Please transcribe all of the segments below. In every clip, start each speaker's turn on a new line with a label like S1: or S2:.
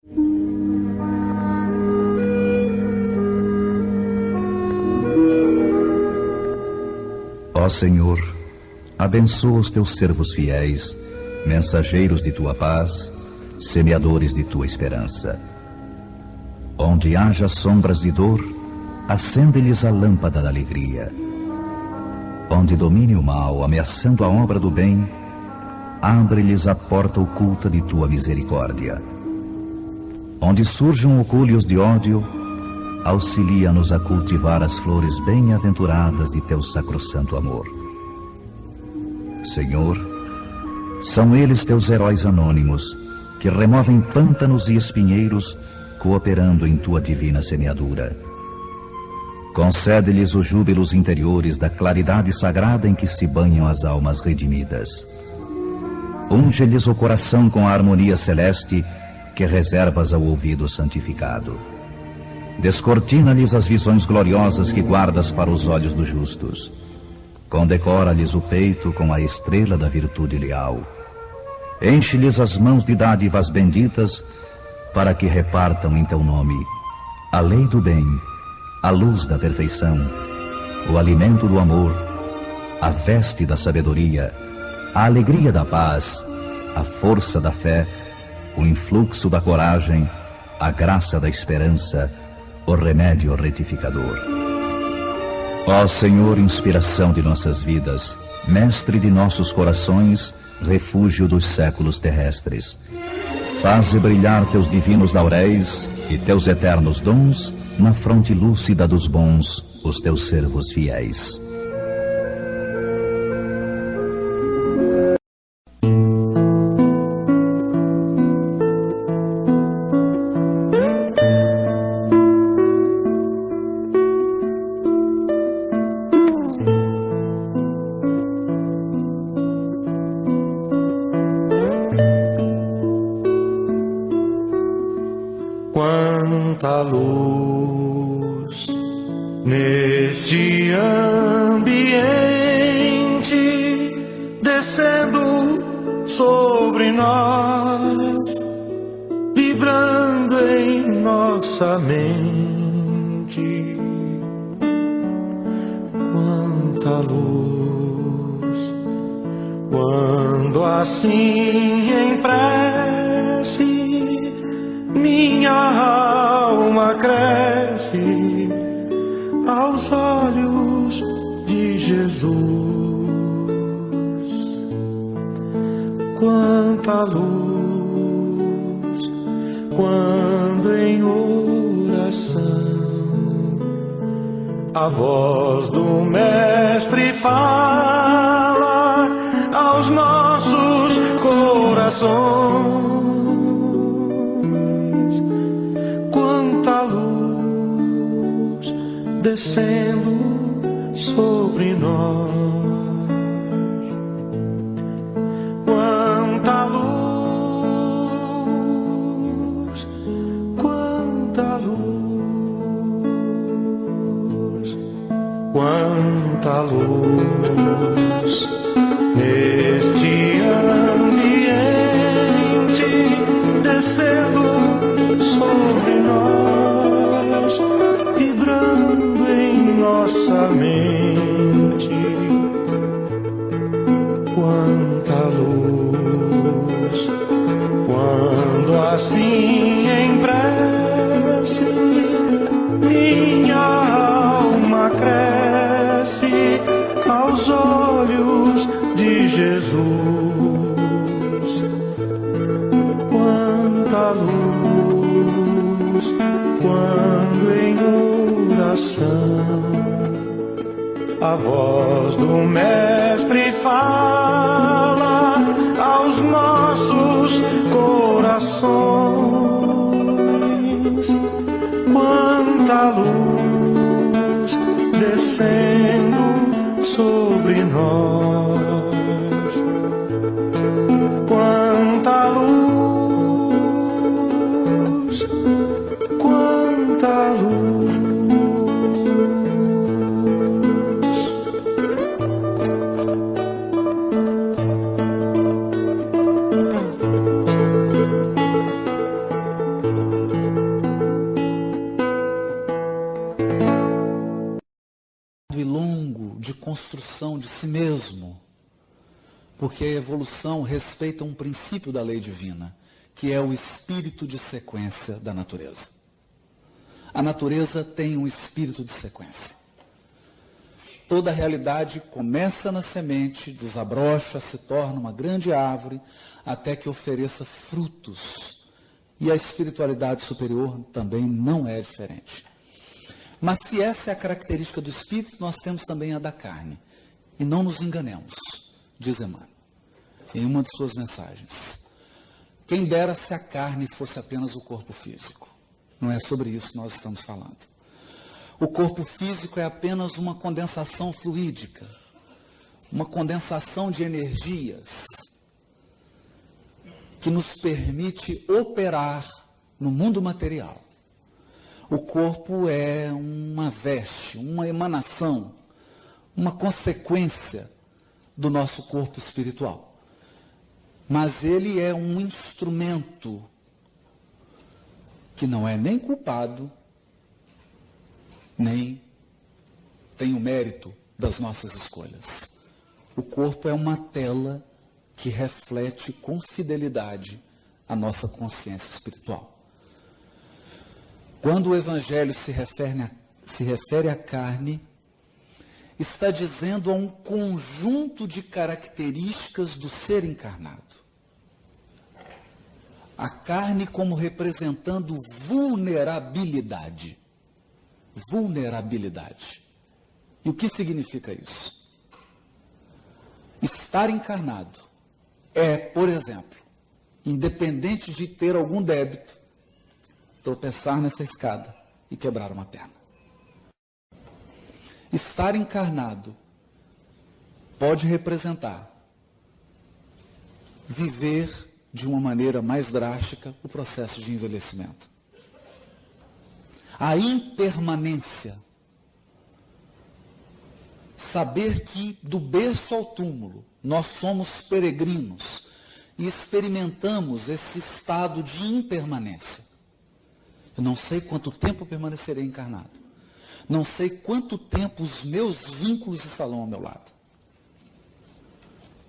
S1: Ó Senhor, abençoa os teus servos fiéis, mensageiros de tua paz, semeadores de tua esperança. Onde haja sombras de dor, acende-lhes a lâmpada da alegria. Onde domine o mal, ameaçando a obra do bem, abre-lhes a porta oculta de tua misericórdia. Onde surjam orgulhos de ódio, auxilia-nos a cultivar as flores bem-aventuradas de teu sacrossanto amor. Senhor, são eles teus heróis anônimos, que removem pântanos e espinheiros, cooperando em tua divina semeadura. Concede-lhes os júbilos interiores da claridade sagrada em que se banham as almas redimidas. Unge-lhes o coração com a harmonia celeste que reservas ao ouvido santificado. Descortina-lhes as visões gloriosas que guardas para os olhos dos justos. Condecora-lhes o peito com a estrela da virtude leal. Enche-lhes as mãos de dádivas benditas, para que repartam em teu nome a lei do bem, a luz da perfeição, o alimento do amor, a veste da sabedoria, a alegria da paz, a força da fé, o influxo da coragem, a graça da esperança, o remédio retificador. Ó Senhor, inspiração de nossas vidas, mestre de nossos corações, refúgio dos séculos terrestres, faze brilhar teus divinos lauréis e teus eternos dons na fronte lúcida dos bons, os teus servos fiéis.
S2: Quanta luz neste ambiente, descendo sobre nós, vibrando em nossa mente. Quanta luz, quando assim em prece minha alma cresce aos olhos de Jesus. Quanta luz, quando em oração a voz do Mestre fala aos nossos corações. Descendo sobre nós, quanta luz, quanta luz, quanta luz neste ambiente, descendo sobre nós, vibrando em nossa mente. Quanta luz, quando assim em prece minha alma cresce aos olhos de Jesus. Quanta luz, quando em oração a voz do Mestre fala aos nossos corações. Quanta luz descendo sobre nós. Quanta luz, quanta luz.
S3: construção de si mesmo, porque a evolução respeita um princípio da lei divina, que é o espírito de sequência da natureza. A natureza tem um espírito de sequência. Toda a realidade começa na semente, desabrocha, se torna uma grande árvore, até que ofereça frutos. E a espiritualidade superior também não é diferente. Mas se essa é a característica do espírito, nós temos também a da carne. E não nos enganemos, diz Emmanuel, em uma de suas mensagens. Quem dera se a carne fosse apenas o corpo físico. Não é sobre isso que nós estamos falando. O corpo físico é apenas uma condensação fluídica, uma condensação de energias que nos permite operar no mundo material. O corpo é uma veste, uma emanação, uma consequência do nosso corpo espiritual. Mas ele é um instrumento que não é nem culpado, nem tem o mérito das nossas escolhas. O corpo é uma tela que reflete com fidelidade a nossa consciência espiritual. Quando o Evangelho se refere à carne, está dizendo a um conjunto de características do ser encarnado. A carne como representando vulnerabilidade. Vulnerabilidade. E o que significa isso? Estar encarnado é, por exemplo, independente de ter algum débito, tropeçar nessa escada e quebrar uma perna. Estar encarnado pode representar viver de uma maneira mais drástica o processo de envelhecimento. A impermanência. Saber que do berço ao túmulo nós somos peregrinos e experimentamos esse estado de impermanência. Eu não sei quanto tempo permanecerei encarnado. Não sei quanto tempo os meus vínculos estarão ao meu lado.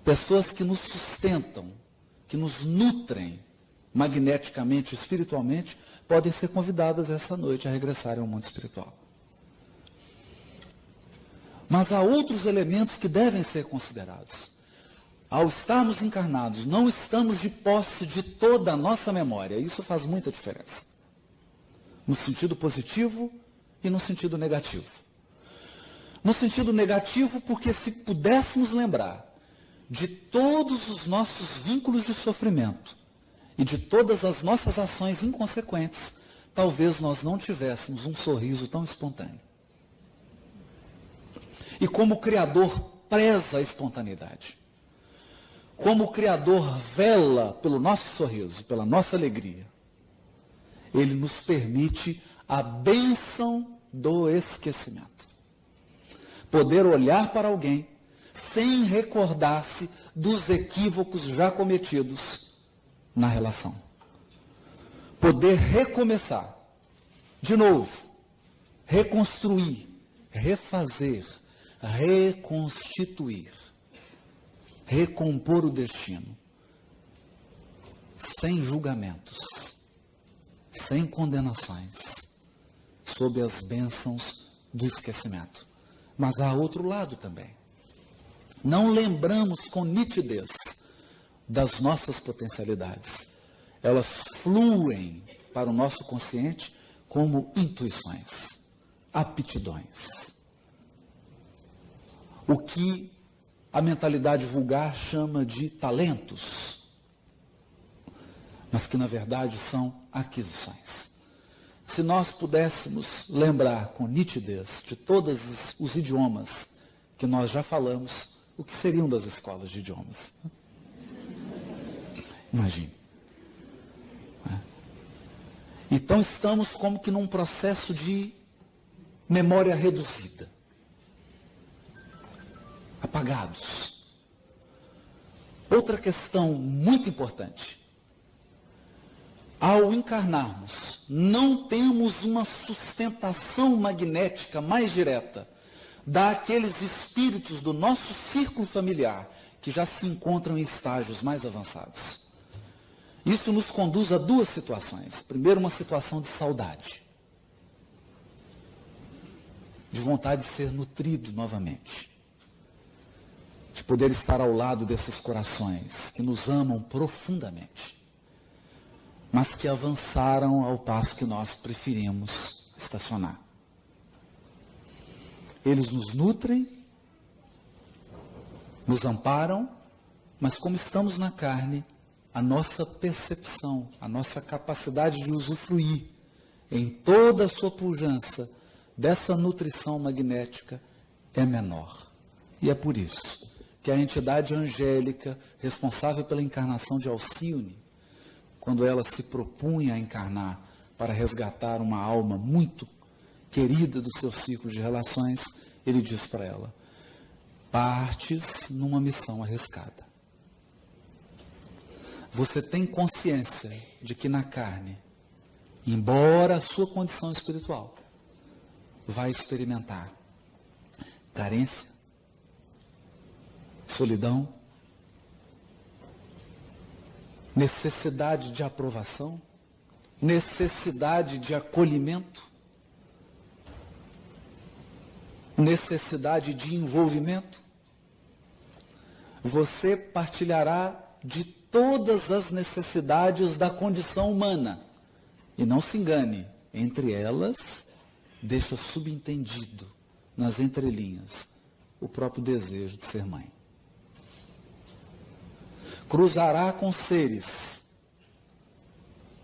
S3: Pessoas que nos sustentam, que nos nutrem magneticamente, espiritualmente, podem ser convidadas essa noite a regressarem ao mundo espiritual. Mas há outros elementos que devem ser considerados. Ao estarmos encarnados, não estamos de posse de toda a nossa memória. Isso faz muita diferença. No sentido positivo e no sentido negativo. No sentido negativo, porque se pudéssemos lembrar de todos os nossos vínculos de sofrimento e de todas as nossas ações inconsequentes, talvez nós não tivéssemos um sorriso tão espontâneo. E como o Criador preza a espontaneidade, como o Criador vela pelo nosso sorriso, pela nossa alegria, Ele nos permite a bênção do esquecimento. Poder olhar para alguém sem recordar-se dos equívocos já cometidos na relação. Poder recomeçar, de novo, reconstruir, refazer, reconstituir, recompor o destino, sem julgamentos, sem condenações, sob as bênçãos do esquecimento. Mas há outro lado também. Não lembramos com nitidez das nossas potencialidades. Elas fluem para o nosso consciente como intuições, aptidões. O que a mentalidade vulgar chama de talentos, mas que na verdade são aquisições. Se nós pudéssemos lembrar com nitidez de todos os idiomas que nós já falamos, o que seriam das escolas de idiomas? Imagine. Então estamos como que num processo de memória reduzida. Apagados. Outra questão muito importante. Ao encarnarmos, não temos uma sustentação magnética mais direta daqueles espíritos do nosso círculo familiar que já se encontram em estágios mais avançados. Isso nos conduz a duas situações. Primeiro, uma situação de saudade, de vontade de ser nutrido novamente, de poder estar ao lado desses corações que nos amam profundamente, mas que avançaram ao passo que nós preferimos estacionar. Eles nos nutrem, nos amparam, mas como estamos na carne, a nossa percepção, a nossa capacidade de usufruir em toda a sua pujança dessa nutrição magnética é menor. E é por isso que a entidade angélica responsável pela encarnação de Alcione, quando ela se propunha a encarnar para resgatar uma alma muito querida do seu ciclo de relações, ele diz para ela: partes numa missão arriscada. Você tem consciência de que na carne, embora a sua condição espiritual, vai experimentar carência, solidão, necessidade de aprovação, necessidade de acolhimento, necessidade de envolvimento. Você partilhará de todas as necessidades da condição humana. E não se engane, entre elas, deixa subentendido, nas entrelinhas, o próprio desejo de ser mãe. Cruzará com seres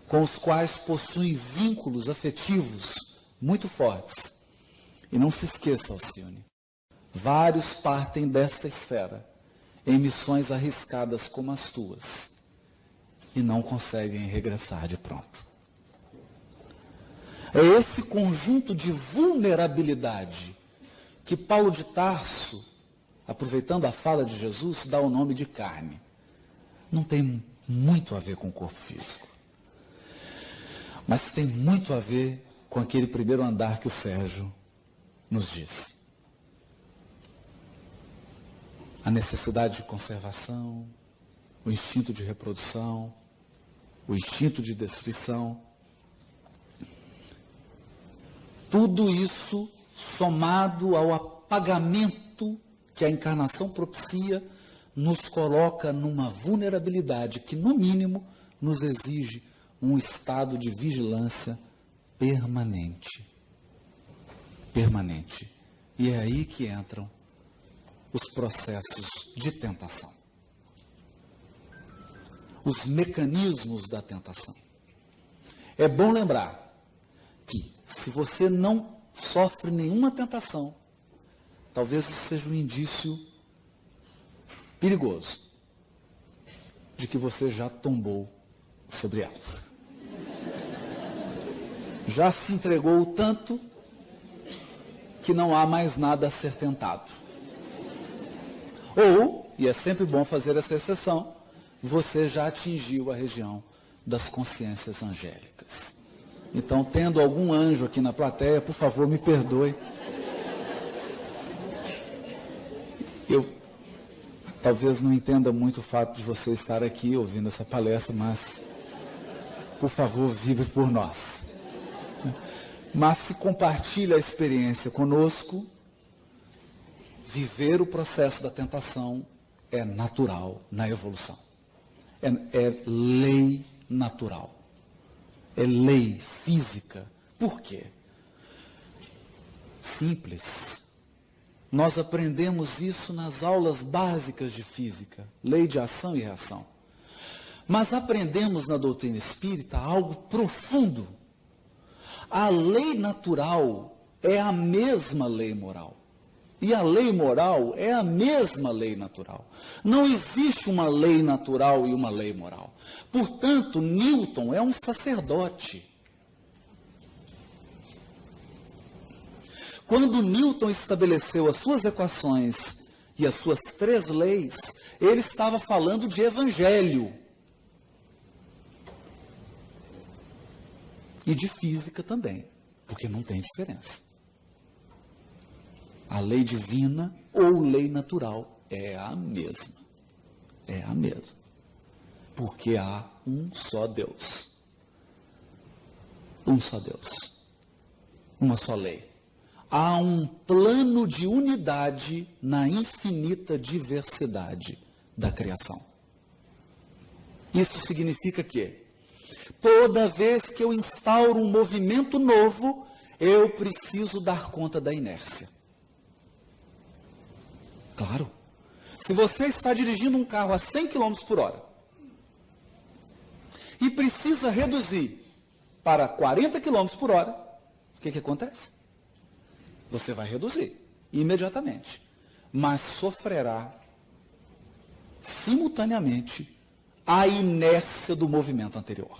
S3: com os quais possuem vínculos afetivos muito fortes. E não se esqueça, Alcione, vários partem desta esfera em missões arriscadas como as tuas e não conseguem regressar de pronto. É esse conjunto de vulnerabilidade que Paulo de Tarso, aproveitando a fala de Jesus, dá o nome de carne. Não tem muito a ver com o corpo físico, mas tem muito a ver com aquele primeiro andar que o Sérgio nos disse. A necessidade de conservação, o instinto de reprodução, o instinto de destruição. Tudo isso somado ao apagamento que a encarnação propicia, nos coloca numa vulnerabilidade que, no mínimo, nos exige um estado de vigilância permanente. Permanente. E é aí que entram os processos de tentação. Os mecanismos da tentação. É bom lembrar que, se você não sofre nenhuma tentação, talvez isso seja um indício perigoso de que você já tombou sobre ela. Já se entregou tanto que não há mais nada a ser tentado. Ou, e é sempre bom fazer essa exceção, você já atingiu a região das consciências angélicas. Então, tendo algum anjo aqui na plateia, por favor, me perdoe. Eu talvez não entenda muito o fato de você estar aqui ouvindo essa palestra, mas, por favor, vibre por nós. Mas se compartilha a experiência conosco, viver o processo da tentação é natural na evolução. É lei natural. É lei física. Por quê? Simples. Nós aprendemos isso nas aulas básicas de física, lei de ação e reação. Mas aprendemos na doutrina espírita algo profundo. A lei natural é a mesma lei moral. E a lei moral é a mesma lei natural. Não existe uma lei natural e uma lei moral. Portanto, Newton é um sacerdote. Quando Newton estabeleceu as suas equações e as suas 3 leis, ele estava falando de evangelho. E de física também, porque não tem diferença. A lei divina ou lei natural é a mesma. É a mesma. Porque há um só Deus. Um só Deus. Uma só lei. Há um plano de unidade na infinita diversidade da criação. Isso significa que, toda vez que eu instauro um movimento novo, eu preciso dar conta da inércia. Claro. Se você está dirigindo um carro a 100 km por hora e precisa reduzir para 40 km por hora, o que acontece? Você vai reduzir imediatamente, mas sofrerá simultaneamente a inércia do movimento anterior.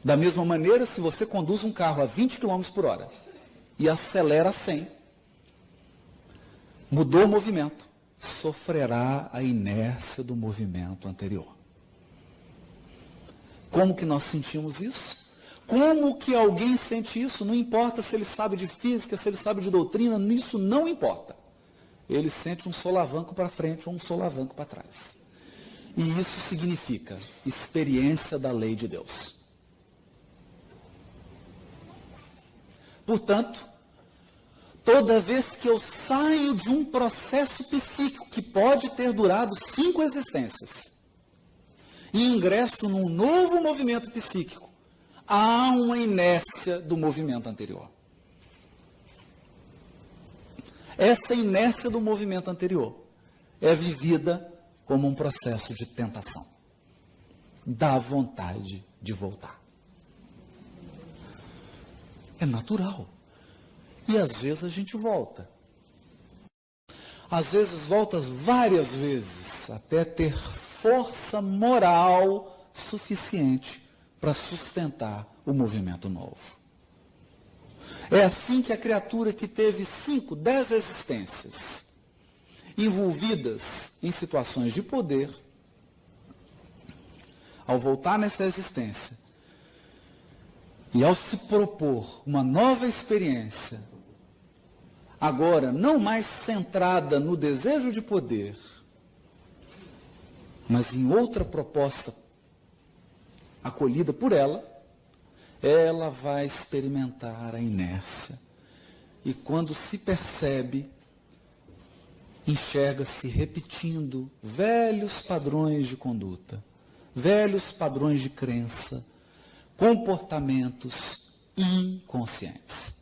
S3: Da mesma maneira, se você conduz um carro a 20 km por hora e acelera a 100, mudou o movimento, sofrerá a inércia do movimento anterior. Como que nós sentimos isso? Como que alguém sente isso? Não importa se ele sabe de física, se ele sabe de doutrina, isso não importa. Ele sente um solavanco para frente ou um solavanco para trás. E isso significa experiência da lei de Deus. Portanto, toda vez que eu saio de um processo psíquico que pode ter durado 5 existências e ingresso num novo movimento psíquico, há uma inércia do movimento anterior. Essa inércia do movimento anterior é vivida como um processo de tentação. Dá vontade de voltar. É natural. E às vezes a gente volta. Às vezes volta várias vezes, até ter força moral suficiente para sustentar o movimento novo. É assim que a criatura que teve 5, 10 existências, envolvidas em situações de poder, ao voltar nessa existência, e ao se propor uma nova experiência, agora não mais centrada no desejo de poder, mas em outra proposta acolhida por ela, ela vai experimentar a inércia. E quando se percebe, enxerga-se repetindo velhos padrões de conduta, velhos padrões de crença, comportamentos inconscientes.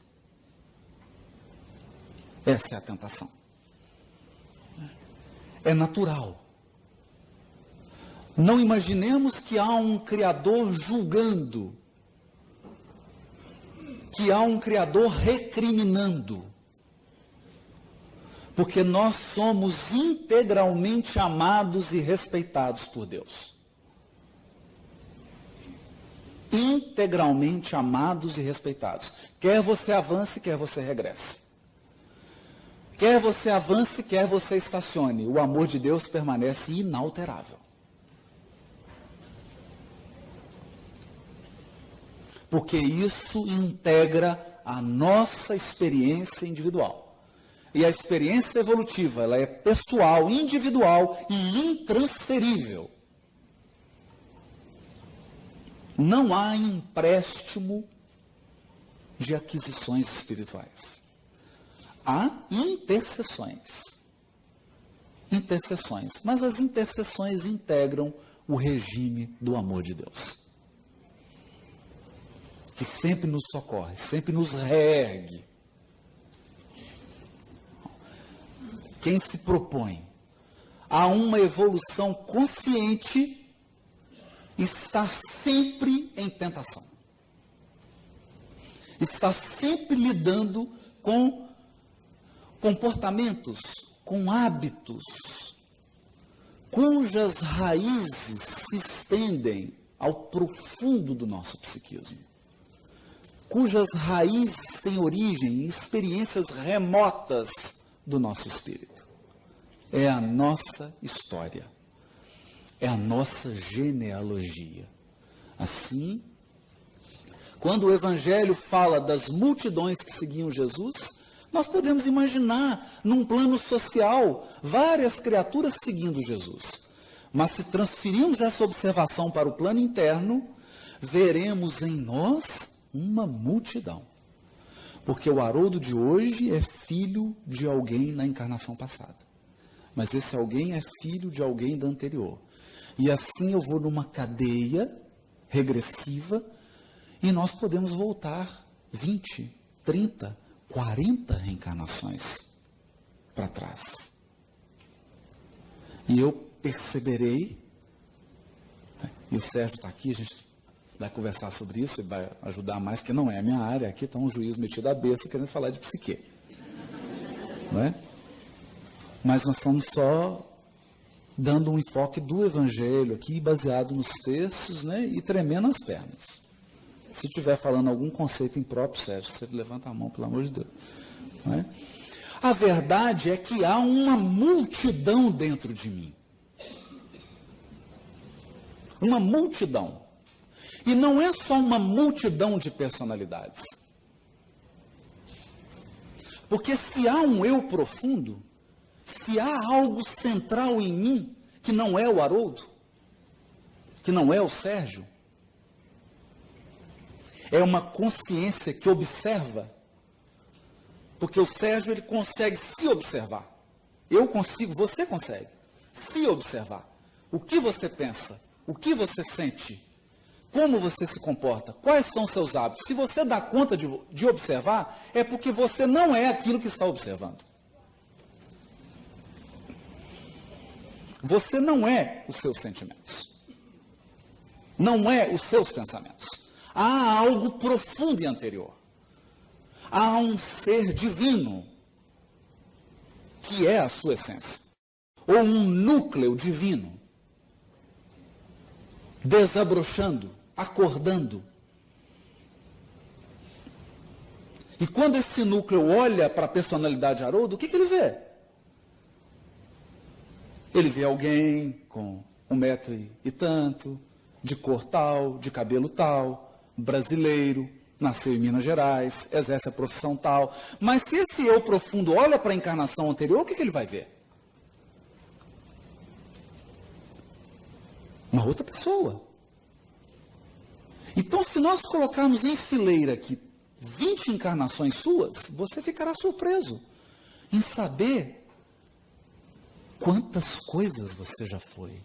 S3: Essa é a tentação. É natural. Não imaginemos que há um Criador julgando, que há um Criador recriminando, porque nós somos integralmente amados e respeitados por Deus. Integralmente amados e respeitados. Quer você avance, quer você regresse. Quer você avance, quer você estacione. O amor de Deus permanece inalterável. Porque isso integra a nossa experiência individual. E a experiência evolutiva, ela é pessoal, individual e intransferível. Não há empréstimo de aquisições espirituais. Há intercessões. Intercessões. Mas as intercessões integram o regime do amor de Deus, que sempre nos socorre, sempre nos reergue. Quem se propõe a uma evolução consciente está sempre em tentação. Está sempre lidando com comportamentos, com hábitos, cujas raízes se estendem ao profundo do nosso psiquismo, cujas raízes têm origem em experiências remotas do nosso espírito. É a nossa história, é a nossa genealogia. Assim, quando o Evangelho fala das multidões que seguiam Jesus, Nós podemos imaginar, num plano social, várias criaturas seguindo Jesus. Mas se transferirmos essa observação para o plano interno, veremos em nós uma multidão. Porque o Haroldo de hoje é filho de alguém na encarnação passada. Mas esse alguém é filho de alguém da anterior. E assim eu vou numa cadeia regressiva e nós podemos voltar 20, 30, 40 reencarnações para trás. E eu perceberei, e o Sérgio está aqui, a gente vai conversar sobre isso e vai ajudar mais, porque não é a minha área, aqui está um juiz metido à besta querendo falar de psique. Não é? Mas nós estamos só dando um enfoque do Evangelho aqui, baseado nos textos, né, e tremendo as pernas. Se estiver falando algum conceito impróprio, Sérgio, você levanta a mão, pelo amor de Deus. Não é? A verdade é que há uma multidão dentro de mim. Uma multidão. E não é só uma multidão de personalidades. Porque se há um eu profundo, se há algo central em mim, que não é o Haroldo, que não é o Sérgio, é uma consciência que observa, porque o Sérgio ele consegue se observar. Eu consigo, você consegue se observar. O que você pensa, o que você sente, como você se comporta, quais são os seus hábitos. Se você dá conta de observar, é porque você não é aquilo que está observando. Você não é os seus sentimentos. Não é os seus pensamentos. Há algo profundo e anterior. Há um ser divino, que é a sua essência. Ou um núcleo divino, desabrochando, acordando. E quando esse núcleo olha para a personalidade de Haroldo, o que ele vê? Ele vê alguém com 1 metro e tanto, de cor tal, de cabelo tal, brasileiro, nasceu em Minas Gerais, exerce a profissão tal. Mas se esse eu profundo olha para a encarnação anterior, o que ele vai ver? Uma outra pessoa. Então, se nós colocarmos em fileira aqui 20 encarnações suas, você ficará surpreso em saber quantas coisas você já foi.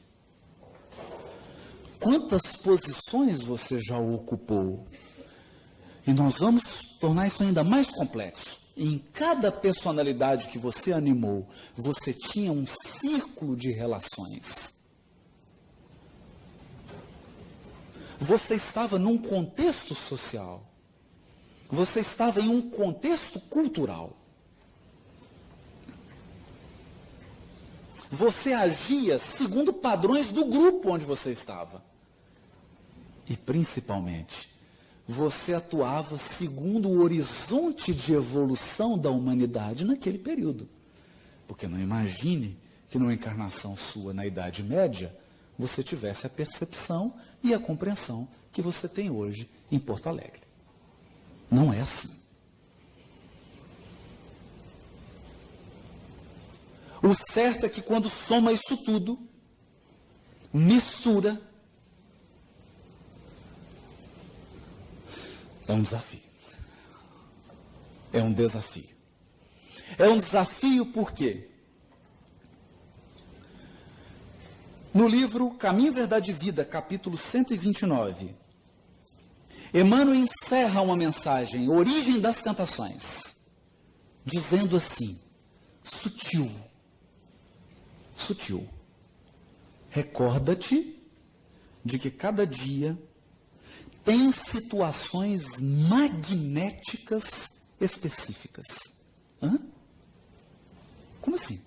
S3: Quantas posições você já ocupou. E nós vamos tornar isso ainda mais complexo. Em cada personalidade que você animou, você tinha um círculo de relações. Você estava num contexto social. Você estava em um contexto cultural. Você agia segundo padrões do grupo onde você estava. E, principalmente, você atuava segundo o horizonte de evolução da humanidade naquele período. Porque não imagine que numa encarnação sua na Idade Média, você tivesse a percepção e a compreensão que você tem hoje em Porto Alegre. Não é assim. O certo é que quando soma isso tudo, mistura, é um desafio. É um desafio. É um desafio por quê? No livro Caminho, Verdade e Vida, capítulo 129, Emmanuel encerra uma mensagem, Origem das Tentações, dizendo assim, sutil, recorda-te de que cada dia tem situações magnéticas específicas. Hã? Como assim?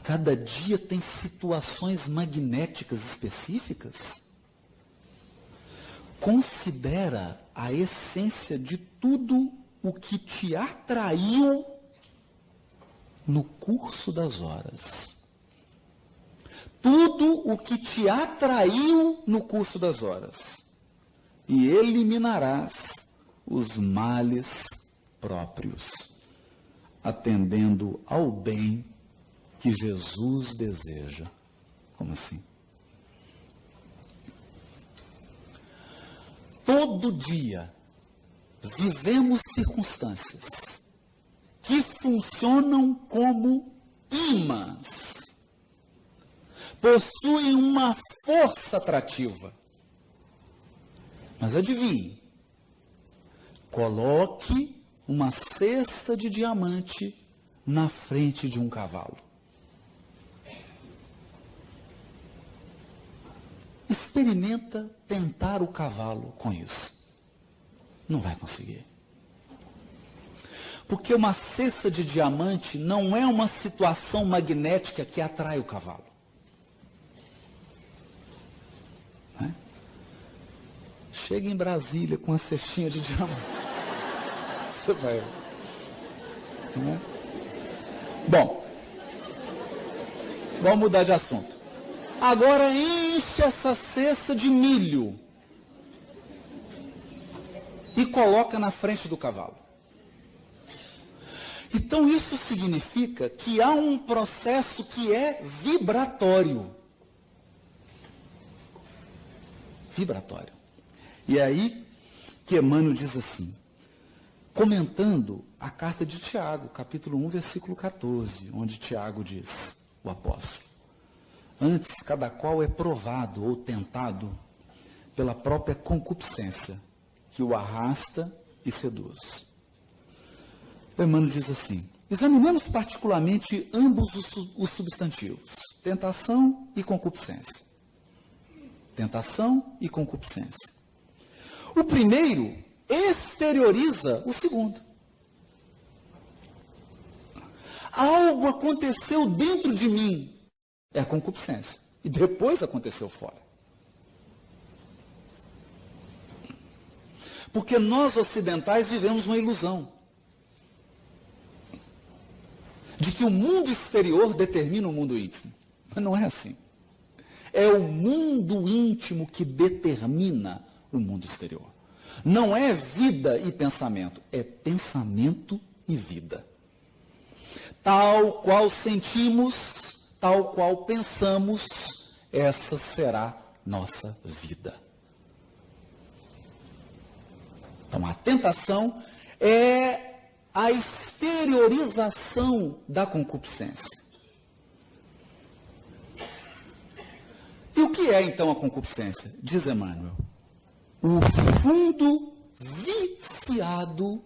S3: Cada dia tem situações magnéticas específicas? Considera a essência de tudo o que te atraiu no curso das horas. Tudo o que te atraiu no curso das horas. E eliminarás os males próprios, atendendo ao bem que Jesus deseja. Como assim? Todo dia vivemos circunstâncias que funcionam como ímãs, possuem uma força atrativa. Mas adivinhe, coloque uma cesta de diamante na frente de um cavalo. Experimenta tentar o cavalo com isso. Não vai conseguir. Porque uma cesta de diamante não é uma situação magnética que atrai o cavalo. Né? Chega em Brasília com uma cestinha de diamante. Você vai. Né? Bom, vamos mudar de assunto. Agora enche essa cesta de milho e coloca na frente do cavalo. Então isso significa que há um processo que é vibratório. Vibratório. E é aí que Emmanuel diz assim, comentando a carta de Tiago, capítulo 1, versículo 14, onde Tiago diz, o apóstolo, antes, cada qual é provado ou tentado pela própria concupiscência, que o arrasta e seduz. O Emmanuel diz assim, examinemos particularmente ambos os substantivos, tentação e concupiscência. Tentação e concupiscência. O primeiro exterioriza o segundo. Algo aconteceu dentro de mim, é a concupiscência. E depois aconteceu fora. Porque nós ocidentais vivemos uma ilusão de que o mundo exterior determina o mundo íntimo. Mas não é assim. É o mundo íntimo que determina o mundo exterior. Não é vida e pensamento, é pensamento e vida. Tal qual sentimos, tal qual pensamos, essa será nossa vida. Então, a tentação é a exteriorização da concupiscência. E o que é, então, a concupiscência? Diz Emmanuel, o fundo viciado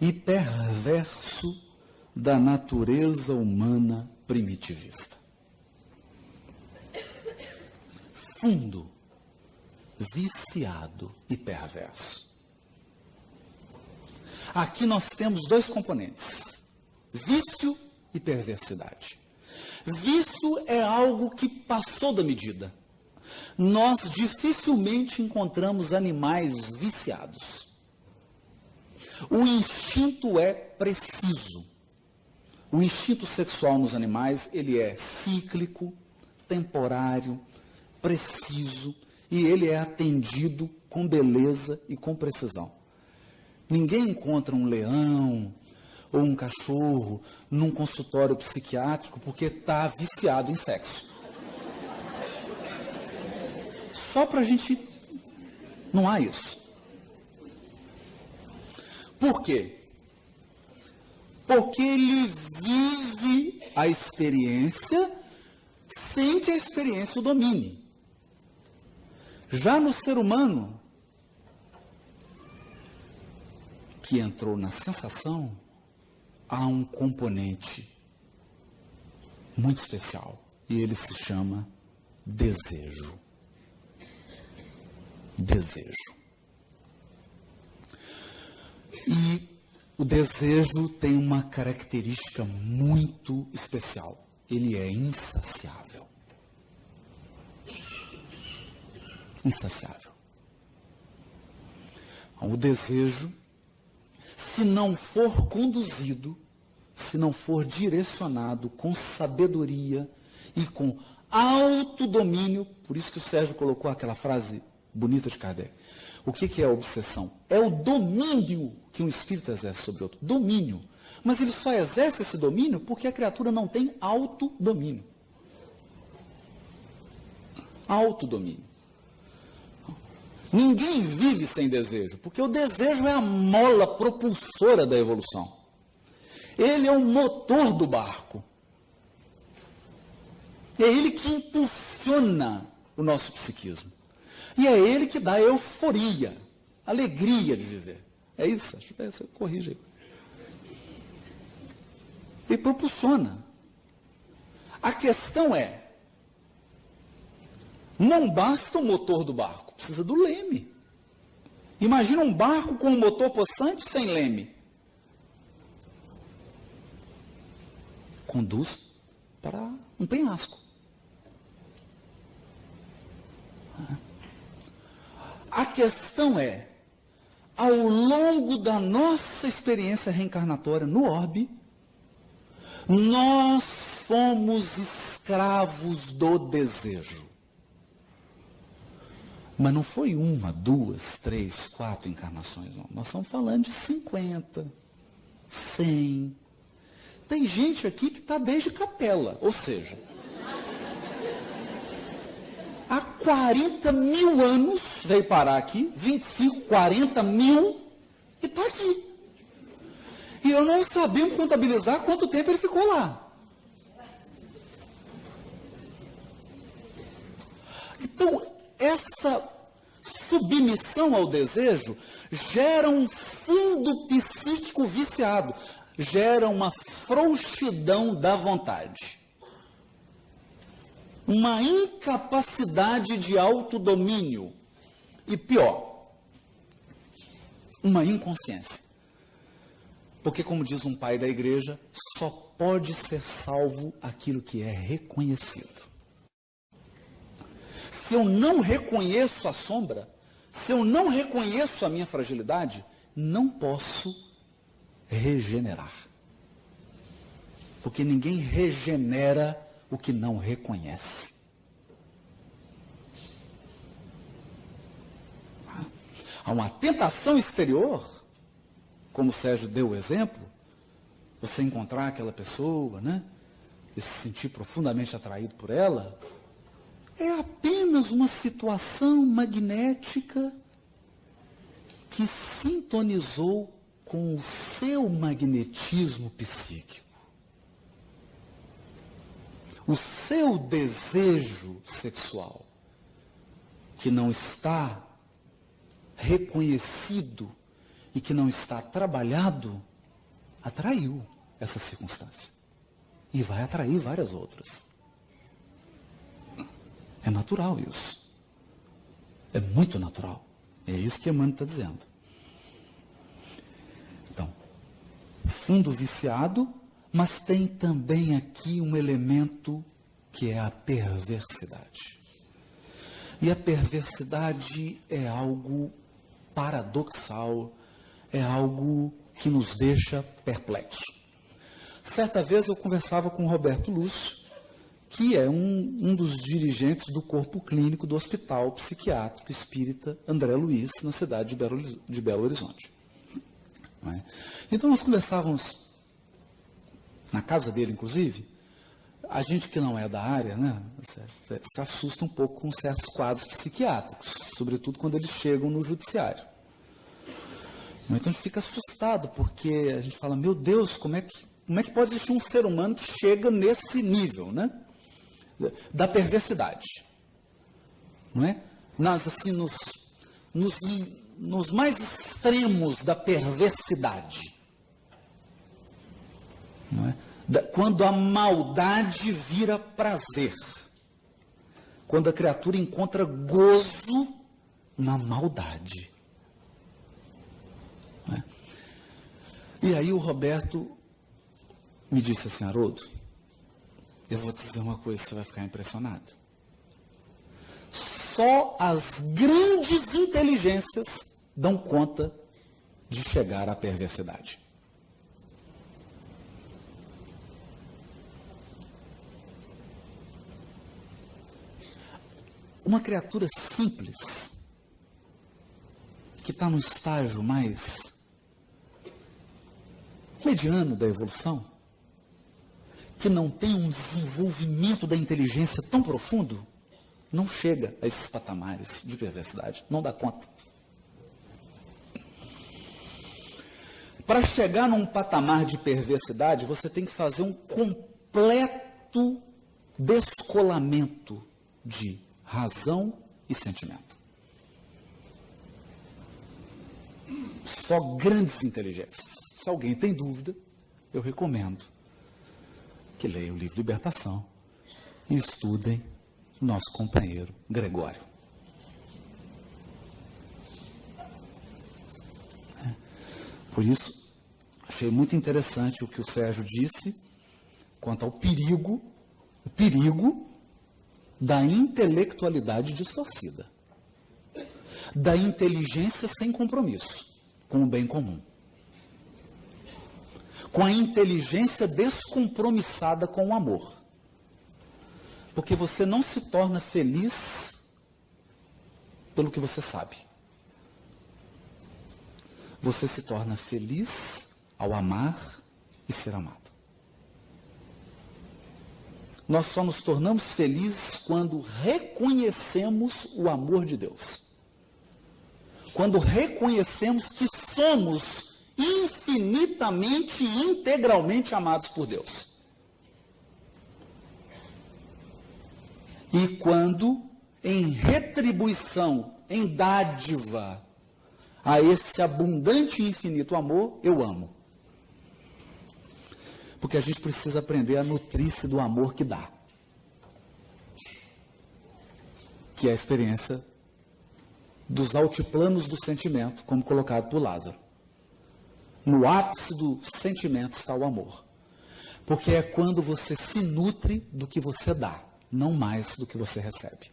S3: e perverso da natureza humana primitivista. Fundo, viciado e perverso. Aqui nós temos dois componentes, vício e perversidade. Vício é algo que passou da medida. Nós dificilmente encontramos animais viciados. O instinto é preciso. O instinto sexual nos animais, ele é cíclico, temporário, preciso, e ele é atendido com beleza e com precisão. Ninguém encontra um leão ou um cachorro num consultório psiquiátrico porque está viciado em sexo. Só para a gente... Não há isso. Por quê? Porque ele vive a experiência sem que a experiência o domine. Já no ser humano, que entrou na sensação, há um componente muito especial. E ele se chama desejo. Desejo. E o desejo tem uma característica muito especial. Ele é insaciável. Insaciável. O desejo, se não for conduzido, se não for direcionado com sabedoria e com autodomínio, por isso que o Sérgio colocou aquela frase bonita de Kardec. O que é a obsessão? É o domínio que um espírito exerce sobre outro. Domínio. Mas ele só exerce esse domínio porque a criatura não tem autodomínio. Autodomínio. Ninguém vive sem desejo, porque o desejo é a mola propulsora da evolução. Ele é o motor do barco. É ele que impulsiona o nosso psiquismo. E é ele que dá euforia, alegria de viver. É isso? Acho que você corrige aí. E propulsiona. A questão é, não basta o motor do barco, precisa do leme. Imagina um barco com um motor possante sem leme. Conduz para um penhasco. A questão é, ao longo da nossa experiência reencarnatória no orbe, nós fomos escravos do desejo. Mas não foi 1, 2, 3, 4 encarnações, não. Nós estamos falando de 50, 100. Tem gente aqui que está desde capela, ou seja, há 40 mil anos veio parar aqui, 25, 40 mil, e está aqui. E eu não sabia contabilizar quanto tempo ele ficou lá. Então, essa submissão ao desejo gera um fundo psíquico viciado, gera uma frouxidão da vontade, uma incapacidade de autodomínio e, pior, uma inconsciência. Porque, como diz um pai da igreja, só pode ser salvo aquilo que é reconhecido. Se eu não reconheço a sombra, se eu não reconheço a minha fragilidade, não posso regenerar. Porque ninguém regenera o que não reconhece. Há uma tentação exterior, como o Sérgio deu o exemplo, você encontrar aquela pessoa, né, e se sentir profundamente atraído por ela, é apenas uma situação magnética que sintonizou com o seu magnetismo psíquico. O seu desejo sexual, que não está reconhecido e que não está trabalhado, atraiu essa circunstância. E vai atrair várias outras. É natural isso. É muito natural. É isso que Emmanuel está dizendo. Então, fundo viciado, mas tem também aqui um elemento que é a perversidade. E a perversidade é algo paradoxal, é algo que nos deixa perplexos. Certa vez eu conversava com o Roberto Lúcio, que é um dos dirigentes do corpo clínico do Hospital Psiquiátrico Espírita André Luiz, na cidade de Belo Horizonte. Não é? Então nós conversávamos na casa dele, inclusive. A gente que não é da área, né, se assusta um pouco com certos quadros psiquiátricos, sobretudo quando eles chegam no judiciário. Então a gente fica assustado, porque a gente fala, meu Deus, como é que pode existir um ser humano que chega nesse nível, né, da perversidade? Não é? Assim, nos mais extremos da perversidade. Não é? Quando a maldade vira prazer. Quando a criatura encontra gozo na maldade. Não é? E aí o Roberto me disse assim, Haroldo, eu vou te dizer uma coisa, você vai ficar impressionado. Só as grandes inteligências dão conta de chegar à perversidade. Uma criatura simples, que está no estágio mais mediano da evolução, que não tem um desenvolvimento da inteligência tão profundo, não chega a esses patamares de perversidade, não dá conta. Para chegar num patamar de perversidade, você tem que fazer um completo descolamento de razão e sentimento. Só grandes inteligências. Se alguém tem dúvida, eu recomendo que leia o livro Libertação e estudem nosso companheiro Gregório. Por isso, achei muito interessante o que o Sérgio disse quanto ao perigo da intelectualidade distorcida, da inteligência sem compromisso com o bem comum, com a inteligência descompromissada com o amor. Porque você não se torna feliz pelo que você sabe. Você se torna feliz ao amar e ser amado. Nós só nos tornamos felizes quando reconhecemos o amor de Deus. Quando reconhecemos que somos infinitamente e integralmente amados por Deus. E quando, em retribuição, em dádiva a esse abundante e infinito amor, eu amo. Porque a gente precisa aprender a nutrir-se do amor que dá. Que é a experiência dos altiplanos do sentimento, como colocado por Lázaro. No ápice do sentimento está o amor. Porque é quando você se nutre do que você dá, não mais do que você recebe.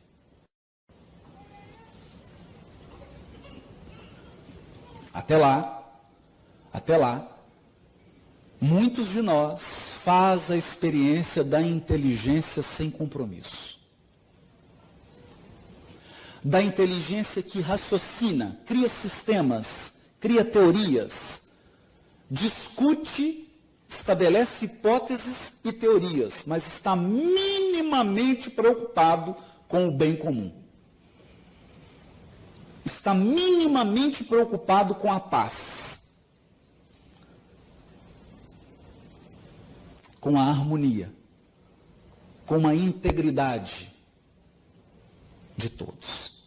S3: Até lá, muitos de nós fazem a experiência da inteligência sem compromisso. Da inteligência que raciocina, cria sistemas, cria teorias, discute, estabelece hipóteses e teorias, mas está minimamente preocupado com o bem comum. Está minimamente preocupado com a paz, com a harmonia, com a integridade de todos.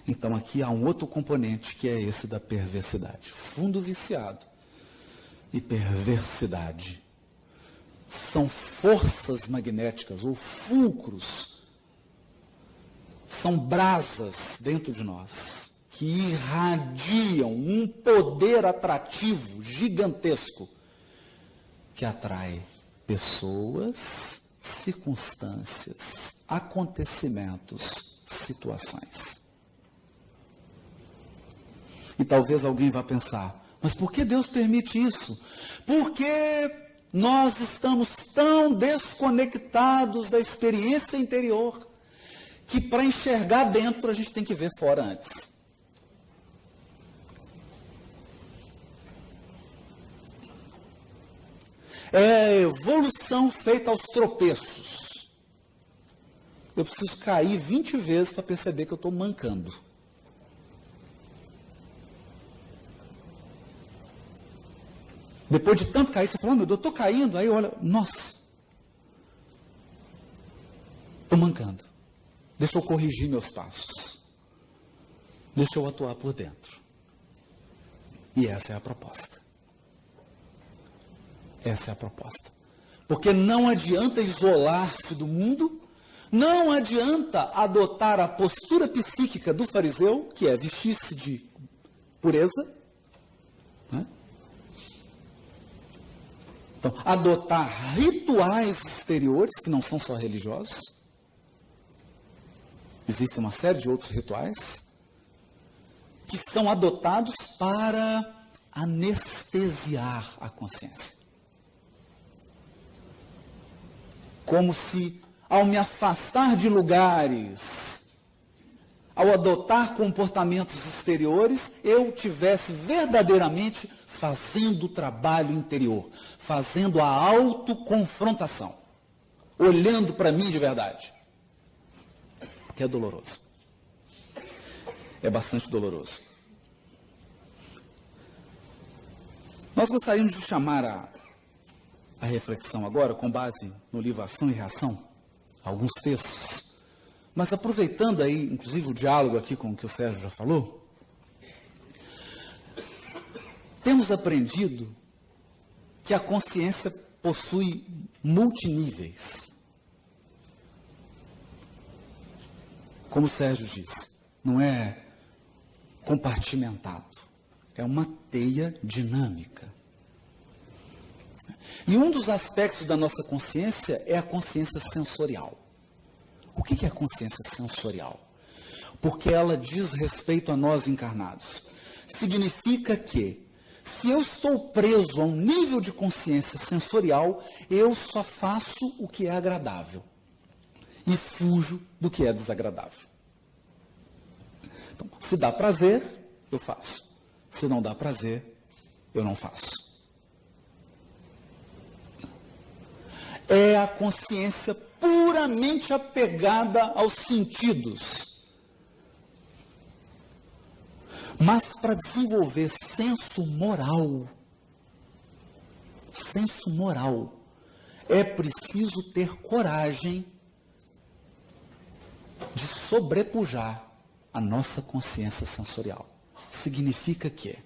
S3: Então aqui há um outro componente que é esse da perversidade. Fundo viciado e perversidade são forças magnéticas ou fulcros, são brasas dentro de nós que irradiam um poder atrativo gigantesco que atrai pessoas, circunstâncias, acontecimentos, situações. E talvez alguém vá pensar, mas por que Deus permite isso? Porque nós estamos tão desconectados da experiência interior que para enxergar dentro a gente tem que ver fora antes. É a evolução feita aos tropeços. Eu preciso cair 20 vezes para perceber que eu estou mancando. Depois de tanto cair, você fala, meu Deus, eu estou caindo. Aí olha, nossa, estou mancando. Deixa eu corrigir meus passos. Deixa eu atuar por dentro. E essa é a proposta. Essa é a proposta. Porque não adianta isolar-se do mundo, não adianta adotar a postura psíquica do fariseu, que é vestir-se de pureza, né? Então, adotar rituais exteriores, que não são só religiosos. Existe uma série de outros rituais que são adotados para anestesiar a consciência. Como se, ao me afastar de lugares ao adotar comportamentos exteriores, eu tivesse verdadeiramente fazendo o trabalho interior, fazendo a autoconfrontação, olhando para mim de verdade. Que é doloroso. É bastante doloroso. Nós gostaríamos de chamar a reflexão agora, com base no livro Ação e Reação, alguns textos, mas aproveitando aí, inclusive, o diálogo aqui com o que o Sérgio já falou, temos aprendido que a consciência possui multiníveis. Como o Sérgio disse, não é compartimentado, é uma teia dinâmica. E um dos aspectos da nossa consciência é a consciência sensorial. O que é a consciência sensorial? Porque ela diz respeito a nós encarnados. Significa que, se eu estou preso a um nível de consciência sensorial, eu só faço o que é agradável e fujo do que é desagradável. Então, se dá prazer, eu faço. Se não dá prazer, eu não faço. É a consciência puramente apegada aos sentidos. Mas para desenvolver senso moral, é preciso ter coragem de sobrepujar a nossa consciência sensorial. Significa que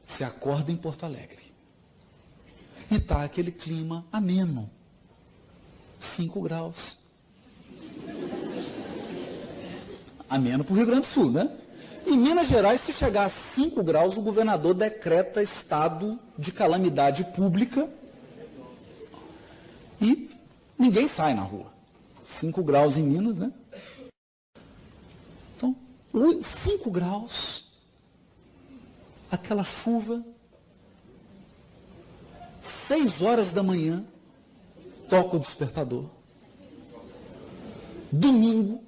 S3: você acorda em Porto Alegre e está aquele clima ameno, 5 graus. Ameno para o Rio Grande do Sul, né? Em Minas Gerais, se chegar a 5 graus, o governador decreta estado de calamidade pública e ninguém sai na rua. 5 graus em Minas, né? Então, 5 graus, aquela chuva, 6 horas da manhã, toca o despertador. Domingo,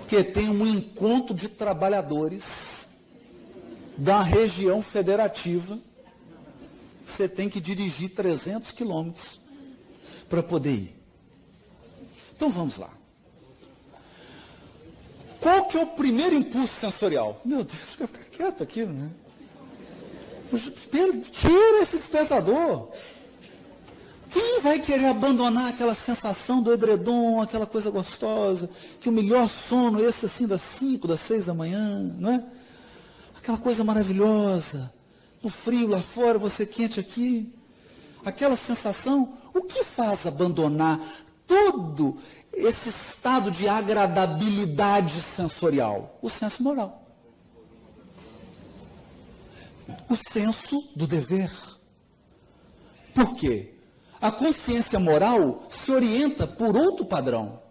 S3: que tem um encontro de trabalhadores da região federativa, você tem que dirigir 300 quilômetros para poder ir. Então vamos lá. Qual que é o primeiro impulso sensorial? Meu Deus, eu vou ficar quieto aqui, né? Tira esse despertador. Quem vai querer abandonar aquela sensação do edredom, aquela coisa gostosa, que o melhor sono é esse assim das 5, das 6 da manhã, não é? Aquela coisa maravilhosa, o frio lá fora, você quente aqui. Aquela sensação, o que faz abandonar todo esse estado de agradabilidade sensorial? O senso moral. O senso do dever. Por quê? A consciência moral se orienta por outro padrão.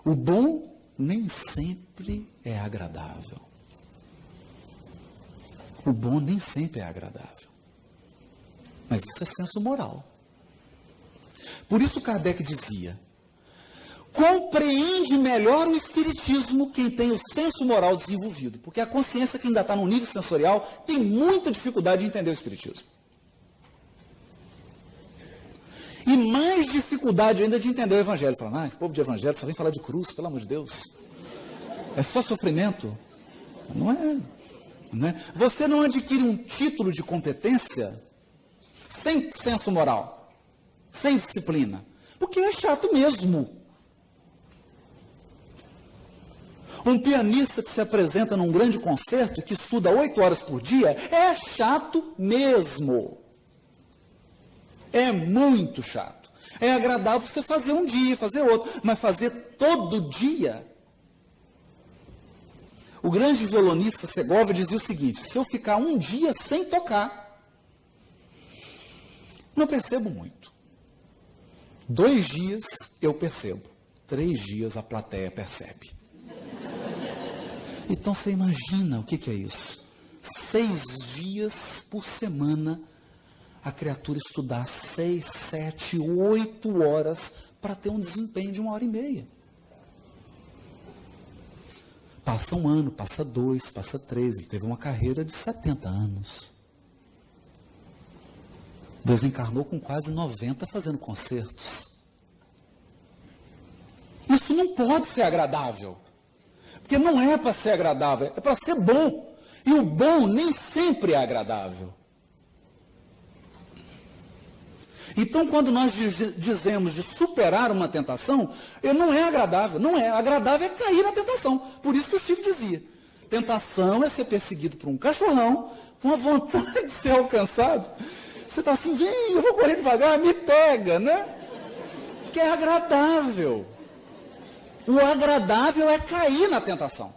S3: O bom nem sempre é agradável. O bom nem sempre é agradável. Mas isso é senso moral. Por isso Kardec dizia: compreende melhor o espiritismo quem tem o senso moral desenvolvido. Porque a consciência que ainda está no nível sensorial tem muita dificuldade de entender o espiritismo. E mais dificuldade ainda de entender o evangelho. Fala, esse povo de evangelho só vem falar de cruz, pelo amor de Deus. É só sofrimento. Não é. Não é. Você não adquire um título de competência sem senso moral, sem disciplina. Porque é chato mesmo. Um pianista que se apresenta num grande concerto, que estuda 8 horas por dia, é chato mesmo. É muito chato. É agradável você fazer um dia, fazer outro, mas fazer todo dia. O grande violonista Segovia dizia o seguinte: se eu ficar um dia sem tocar, não percebo muito. 2 dias eu percebo. 3 dias a plateia percebe. Então você imagina o que é isso? 6 dias por semana, a criatura estudar 6, 7, 8 horas para ter um desempenho de 1h30. Passa 1 ano, passa 2, passa 3. Ele teve uma carreira de 70 anos. Desencarnou com quase 90 fazendo concertos. Isso não pode ser agradável. Porque não é para ser agradável, é para ser bom. E o bom nem sempre é agradável. Então, quando nós dizemos de superar uma tentação, não é agradável. Não é. Agradável é cair na tentação. Por isso que o Chico dizia, tentação é ser perseguido por um cachorrão, com a vontade de ser alcançado. Você está assim, vem, eu vou correr devagar, me pega, né? Que é agradável. O agradável é cair na tentação.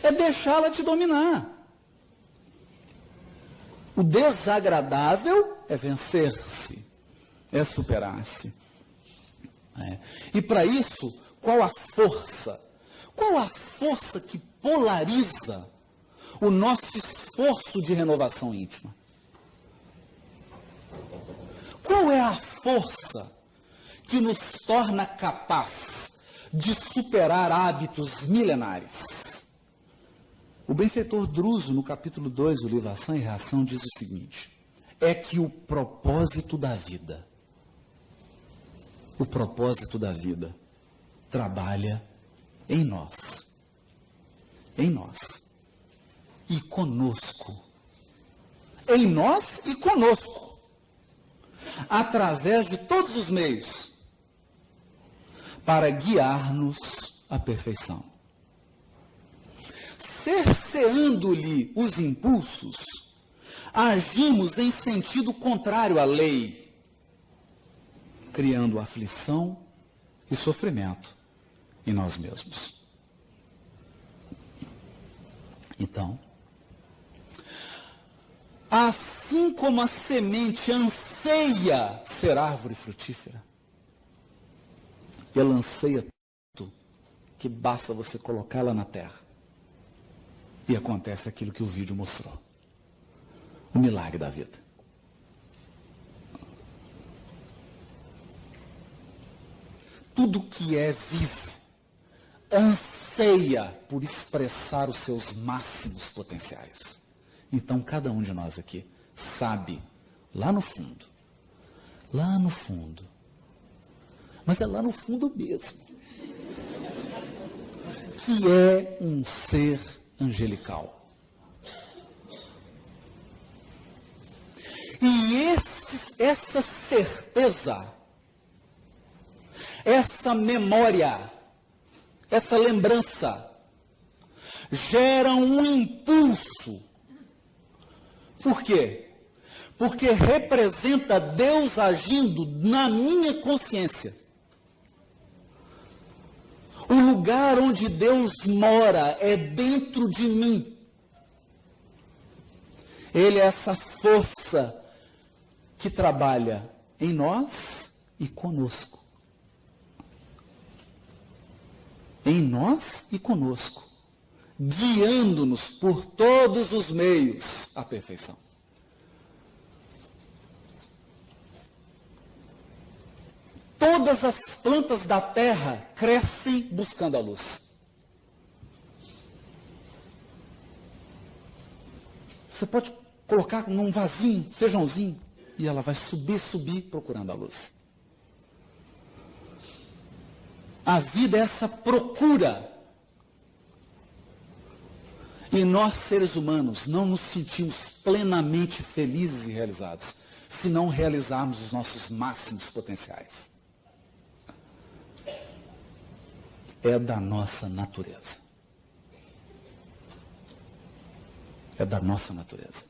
S3: É deixá-la te dominar. O desagradável é vencer-se, é superar-se. E para isso, qual a força? Qual a força que polariza o nosso esforço de renovação íntima? Qual é a força que nos torna capaz de superar hábitos milenares? O benfeitor Druso, no capítulo 2 do livro Ação e Reação, diz o seguinte: é que o propósito da vida trabalha em nós e conosco, através de todos os meios, para guiar-nos à perfeição. Cerceando-lhe os impulsos, agimos em sentido contrário à lei, criando aflição e sofrimento em nós mesmos. Então, assim como a semente anseia ser árvore frutífera, ela anseia tanto que basta você colocá-la na terra e acontece aquilo que o vídeo mostrou. O milagre da vida. Tudo que é vivo anseia por expressar os seus máximos potenciais. Então, cada um de nós aqui sabe, lá no fundo, mas é lá no fundo mesmo, que é um ser angelical. E essa certeza, essa memória, essa lembrança, geram um impulso. Por quê? Porque representa Deus agindo na minha consciência. O lugar onde Deus mora é dentro de mim. Ele é essa força que trabalha em nós e conosco. Em nós e conosco, guiando-nos por todos os meios à perfeição. Todas as plantas da terra crescem buscando a luz. Você pode colocar num vasinho, feijãozinho, e ela vai subir procurando a luz. A vida é essa procura. E nós, seres humanos, não nos sentimos plenamente felizes e realizados se não realizarmos os nossos máximos potenciais. É da nossa natureza. É da nossa natureza.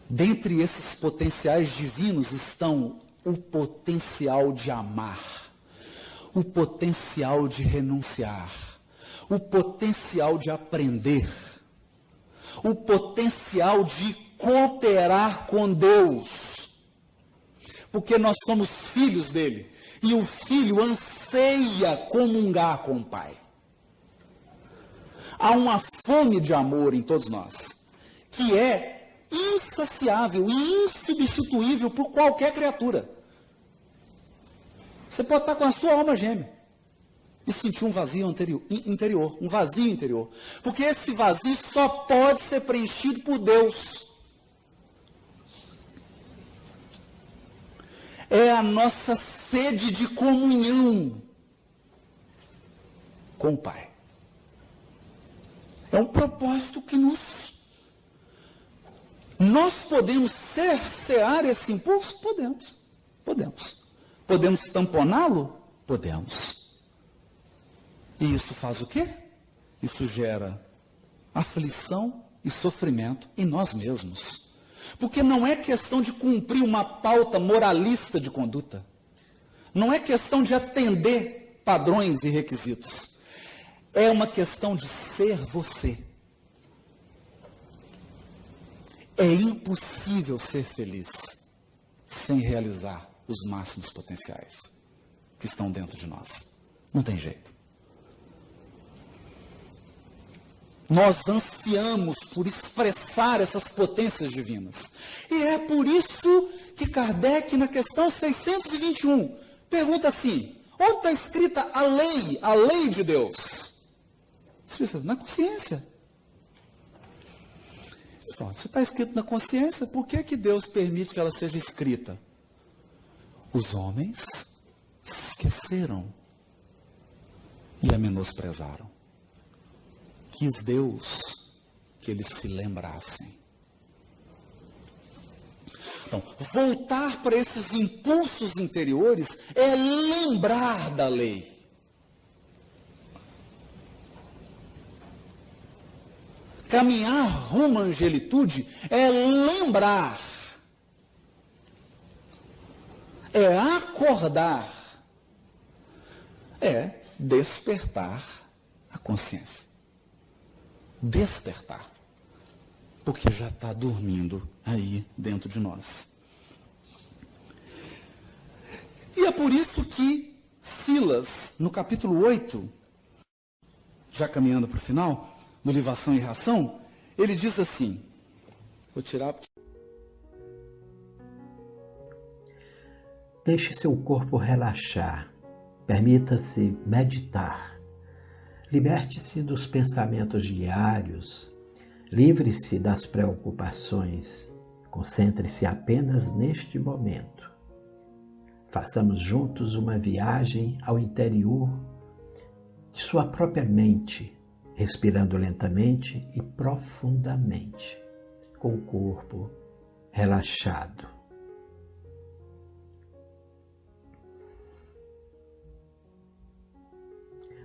S3: Dentre esses potenciais divinos estão o potencial de amar, o potencial de renunciar, o potencial de aprender, o potencial de cooperar com Deus, porque nós somos filhos dele, e o filho anseia comungar com o Pai. Há uma fome de amor em todos nós, que é insaciável e insubstituível por qualquer criatura. Você pode estar com a sua alma gêmea e sentir um vazio interior, um vazio interior. Porque esse vazio só pode ser preenchido por Deus. É a nossa sede de comunhão com o Pai. É um propósito que nós podemos cercear esse impulso? Podemos. Podemos tamponá-lo? Podemos. E isso faz o quê? Isso gera aflição e sofrimento em nós mesmos. Porque não é questão de cumprir uma pauta moralista de conduta. Não é questão de atender padrões e requisitos. É uma questão de ser você. É impossível ser feliz sem realizar os máximos potenciais que estão dentro de nós. Não tem jeito. Nós ansiamos por expressar essas potências divinas. E é por isso que Kardec, na questão 621, pergunta assim: onde está escrita a lei de Deus? Na consciência. Se está escrito na consciência, por que Deus permite que ela seja escrita? Os homens se esqueceram e a menosprezaram. Quis Deus que eles se lembrassem. Então, voltar para esses impulsos interiores é lembrar da lei. Caminhar rumo à angelitude é lembrar, é acordar, é despertar a consciência. Despertar, porque já está dormindo aí dentro de nós. E é por isso que Silas, no capítulo 8, já caminhando para o final, no livro Ação e Reação, ele diz assim, vou tirar...
S4: Deixe seu corpo relaxar, permita-se meditar, liberte-se dos pensamentos diários, livre-se das preocupações, concentre-se apenas neste momento. Façamos juntos uma viagem ao interior de sua própria mente, respirando lentamente e profundamente, com o corpo relaxado.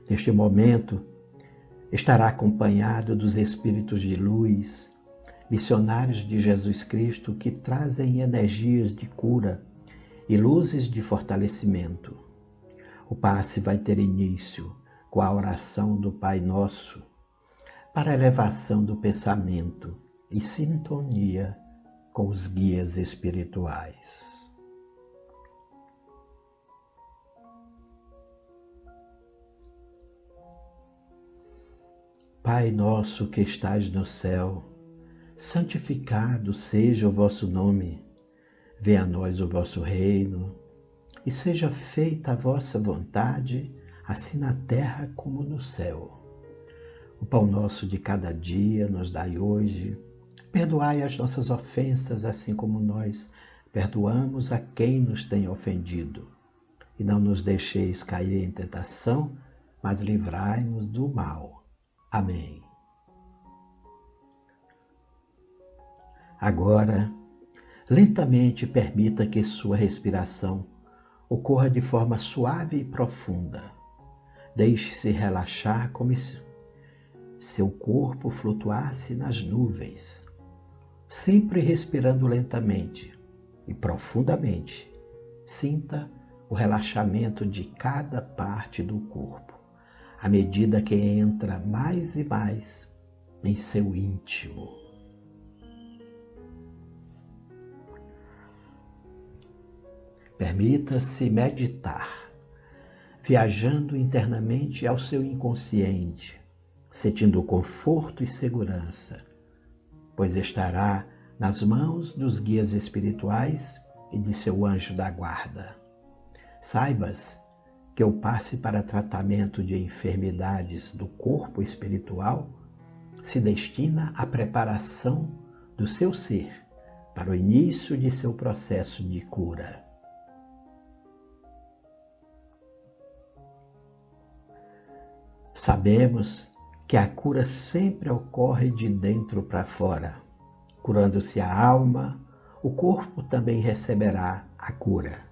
S4: Neste momento, estará acompanhado dos espíritos de luz, missionários de Jesus Cristo que trazem energias de cura e luzes de fortalecimento. O passe vai ter início com a oração do Pai Nosso, para a elevação do pensamento e sintonia com os guias espirituais. Pai nosso que estais no céu, santificado seja o vosso nome, venha a nós o vosso reino, e seja feita a vossa vontade, assim na terra como no céu. O pão nosso de cada dia nos dai hoje. Perdoai as nossas ofensas, assim como nós perdoamos a quem nos tem ofendido. E não nos deixeis cair em tentação, mas livrai-nos do mal. Amém. Agora, lentamente permita que sua respiração ocorra de forma suave e profunda. Deixe-se relaxar como se seu corpo flutuasse nas nuvens, sempre respirando lentamente e profundamente. Sinta o relaxamento de cada parte do corpo, à medida que entra mais e mais em seu íntimo. Permita-se meditar, viajando internamente ao seu inconsciente, sentindo conforto e segurança, pois estará nas mãos dos guias espirituais e de seu anjo da guarda. Saibas que o passe para tratamento de enfermidades do corpo espiritual se destina à preparação do seu ser para o início de seu processo de cura. Sabemos que a cura sempre ocorre de dentro para fora. Curando-se a alma, o corpo também receberá a cura.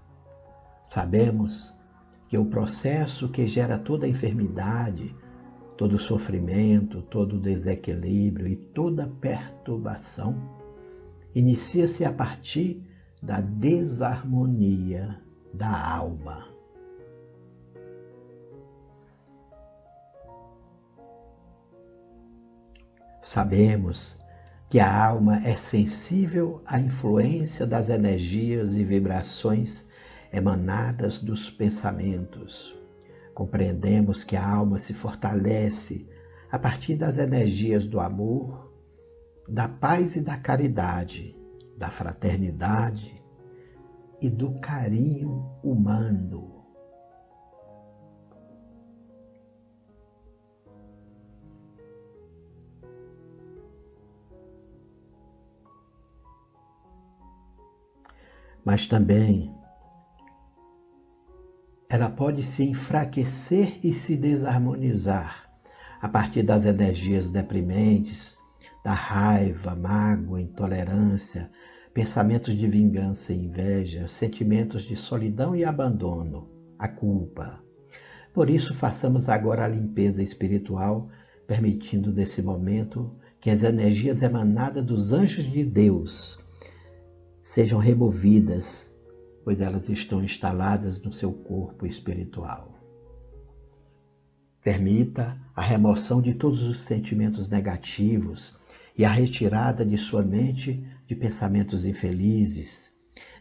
S4: Sabemos que o processo que gera toda a enfermidade, todo o sofrimento, todo o desequilíbrio e toda perturbação inicia-se a partir da desarmonia da alma. Sabemos que a alma é sensível à influência das energias e vibrações emanadas dos pensamentos. Compreendemos que a alma se fortalece a partir das energias do amor, da paz e da caridade, da fraternidade e do carinho humano. Mas também ela pode se enfraquecer e se desarmonizar a partir das energias deprimentes, da raiva, mágoa, intolerância, pensamentos de vingança e inveja, sentimentos de solidão e abandono, a culpa. Por isso, façamos agora a limpeza espiritual, permitindo nesse momento que as energias emanadas dos anjos de Deus sejam removidas, pois elas estão instaladas no seu corpo espiritual. Permita a remoção de todos os sentimentos negativos e a retirada de sua mente de pensamentos infelizes.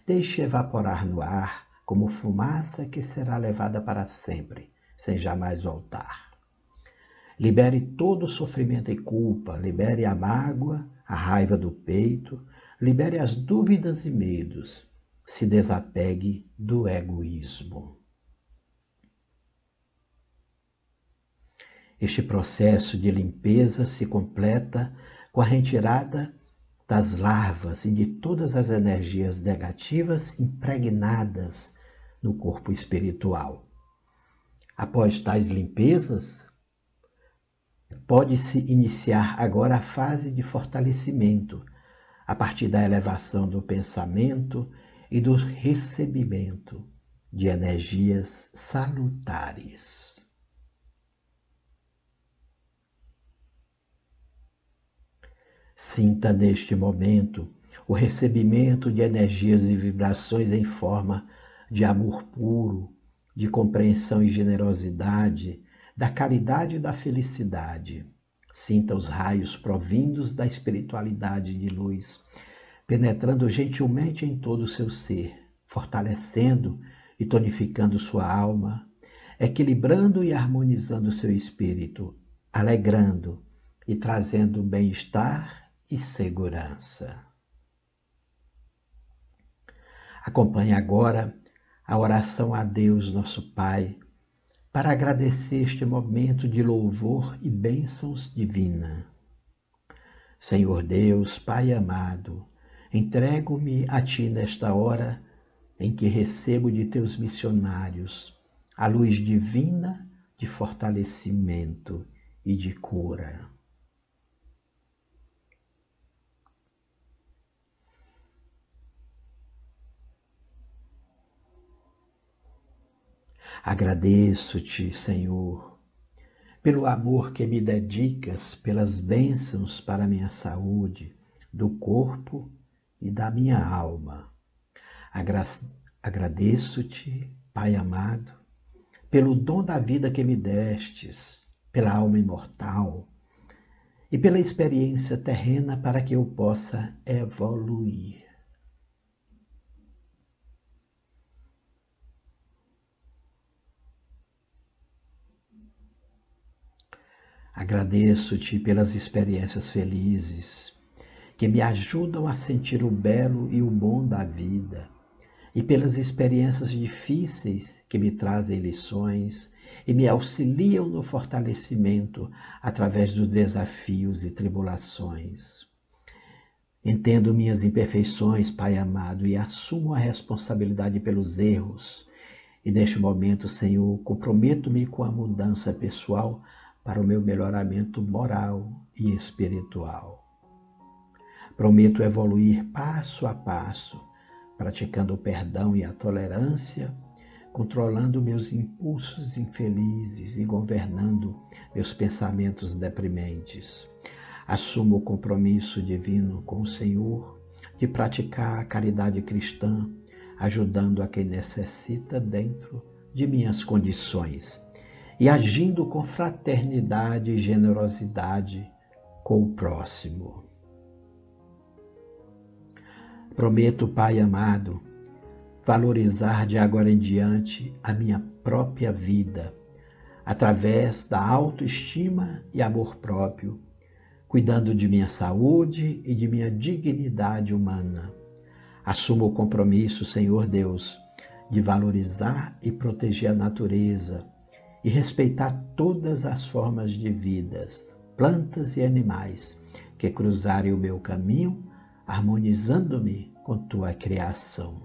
S4: Deixe evaporar no ar como fumaça que será levada para sempre, sem jamais voltar. Libere todo o sofrimento e culpa, libere a mágoa, a raiva do peito, libere as dúvidas e medos. Se desapegue do egoísmo. Este processo de limpeza se completa com a retirada das larvas e de todas as energias negativas impregnadas no corpo espiritual. Após tais limpezas, pode-se iniciar agora a fase de fortalecimento, a partir da elevação do pensamento e do recebimento de energias salutares. Sinta neste momento o recebimento de energias e vibrações em forma de amor puro, de compreensão e generosidade, da caridade e da felicidade. Sinta os raios provindos da espiritualidade de luz, penetrando gentilmente em todo o seu ser, fortalecendo e tonificando sua alma, equilibrando e harmonizando seu espírito, alegrando e trazendo bem-estar e segurança. Acompanhe agora a oração a Deus, nosso Pai, para agradecer este momento de louvor e bênçãos divina. Senhor Deus, Pai amado, entrego-me a Ti nesta hora em que recebo de Teus missionários a luz divina de fortalecimento e de cura. Agradeço-te, Senhor, pelo amor que me dedicas, pelas bênçãos para a minha saúde, do corpo e da minha alma. Agradeço-te, Pai amado, pelo dom da vida que me destes, pela alma imortal e pela experiência terrena para que eu possa evoluir. Agradeço-te pelas experiências felizes que me ajudam a sentir o belo e o bom da vida e pelas experiências difíceis que me trazem lições e me auxiliam no fortalecimento através dos desafios e tribulações. Entendo minhas imperfeições, Pai amado, e assumo a responsabilidade pelos erros. E neste momento, Senhor, comprometo-me com a mudança pessoal para o meu melhoramento moral e espiritual. Prometo evoluir passo a passo, praticando o perdão e a tolerância, controlando meus impulsos infelizes e governando meus pensamentos deprimentes. Assumo o compromisso divino com o Senhor de praticar a caridade cristã, ajudando a quem necessita dentro de minhas condições e agindo com fraternidade e generosidade com o próximo. Prometo, Pai amado, valorizar de agora em diante a minha própria vida, através da autoestima e amor próprio, cuidando de minha saúde e de minha dignidade humana. Assumo o compromisso, Senhor Deus, de valorizar e proteger a natureza e respeitar todas as formas de vidas, plantas e animais que cruzarem o meu caminho, harmonizando-me com tua criação.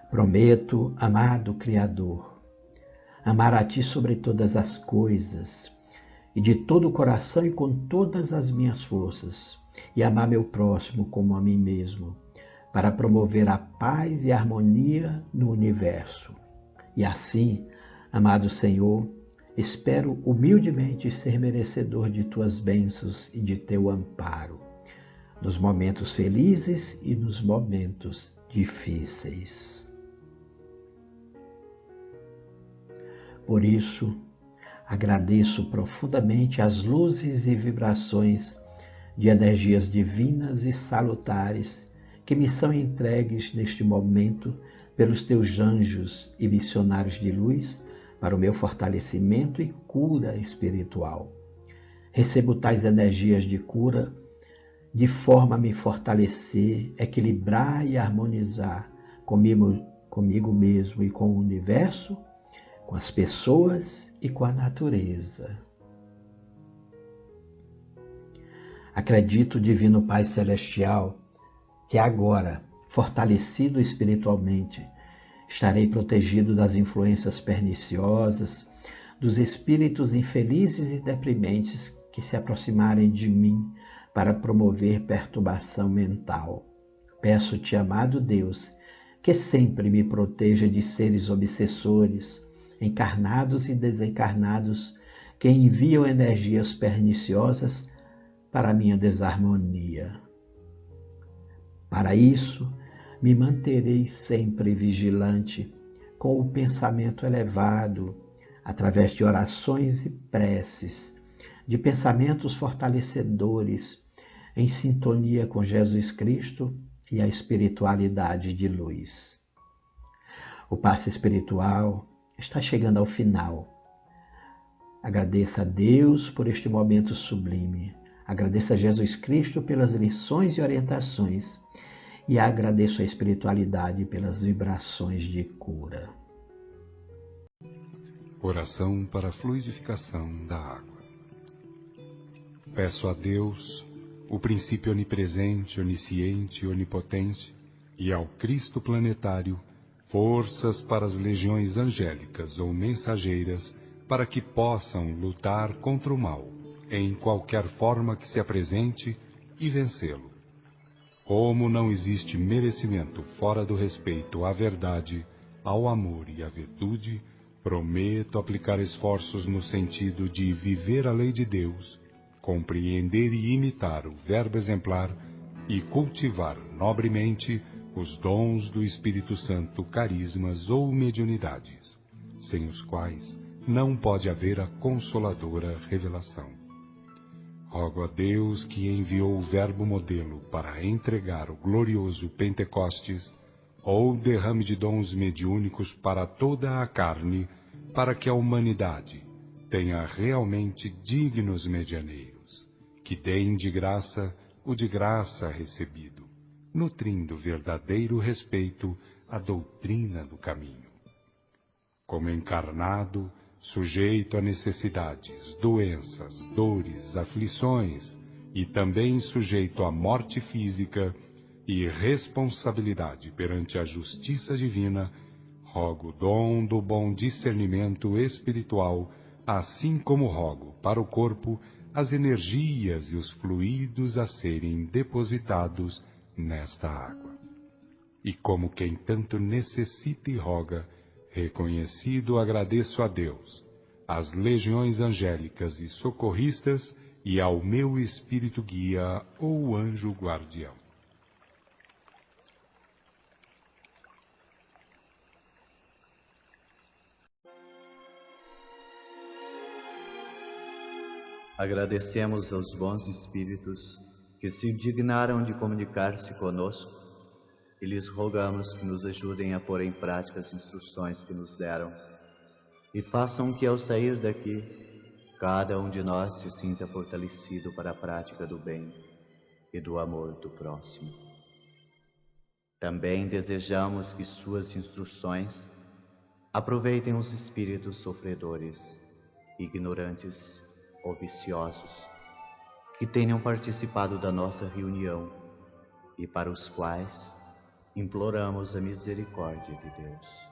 S4: Prometo, amado Criador, amar a Ti sobre todas as coisas, e de todo o coração e com todas as minhas forças, e amar meu próximo como a mim mesmo, para promover a paz e a harmonia no universo. E assim, amado Senhor, espero humildemente ser merecedor de Tuas bênçãos e de Teu amparo, nos momentos felizes e nos momentos difíceis. Por isso, agradeço profundamente as luzes e vibrações de energias divinas e salutares que me são entregues neste momento pelos Teus anjos e missionários de luz para o meu fortalecimento e cura espiritual. Recebo tais energias de cura de forma a me fortalecer, equilibrar e harmonizar comigo mesmo e com o universo, com as pessoas e com a natureza. Acredito, Divino Pai Celestial, que agora, fortalecido espiritualmente, estarei protegido das influências perniciosas, dos espíritos infelizes e deprimentes que se aproximarem de mim para promover perturbação mental. Peço-te, amado Deus, que sempre me proteja de seres obsessores, encarnados e desencarnados, que enviam energias perniciosas para a minha desarmonia. Para isso, me manterei sempre vigilante, com o pensamento elevado, através de orações e preces, de pensamentos fortalecedores, em sintonia com Jesus Cristo e a espiritualidade de luz. O passe espiritual está chegando ao final. Agradeça a Deus por este momento sublime. Agradeça a Jesus Cristo pelas lições e orientações. E agradeço a espiritualidade pelas vibrações de cura.
S5: Oração para a fluidificação da água. Peço a Deus, o princípio onipresente, onisciente e onipotente, e ao Cristo planetário, forças para as legiões angélicas ou mensageiras, para que possam lutar contra o mal, em qualquer forma que se apresente, e vencê-lo. Como não existe merecimento fora do respeito à verdade, ao amor e à virtude, prometo aplicar esforços no sentido de viver a lei de Deus, compreender e imitar o verbo exemplar e cultivar nobremente os dons do Espírito Santo, carismas ou mediunidades, sem os quais não pode haver a consoladora revelação. Rogo a Deus, que enviou o verbo modelo para entregar o glorioso Pentecostes, ou derrame de dons mediúnicos para toda a carne, para que a humanidade tenha realmente dignos medianeiros, que deem de graça o de graça recebido, nutrindo verdadeiro respeito à doutrina do caminho. Como encarnado, sujeito a necessidades, doenças, dores, aflições e também sujeito à morte física e responsabilidade perante a justiça divina, rogo o dom do bom discernimento espiritual, assim como rogo para o corpo as energias e os fluidos a serem depositados nesta água. E como quem tanto necessita e roga, reconhecido agradeço a Deus, às legiões angélicas e socorristas e ao meu espírito guia ou anjo guardião.
S6: Agradecemos aos bons espíritos que se dignaram de comunicar-se conosco e lhes rogamos que nos ajudem a pôr em prática as instruções que nos deram e façam que, ao sair daqui, cada um de nós se sinta fortalecido para a prática do bem e do amor do próximo. Também desejamos que suas instruções aproveitem os espíritos sofredores, ignorantes ou viciosos, que tenham participado da nossa reunião e para os quais imploramos a misericórdia de Deus.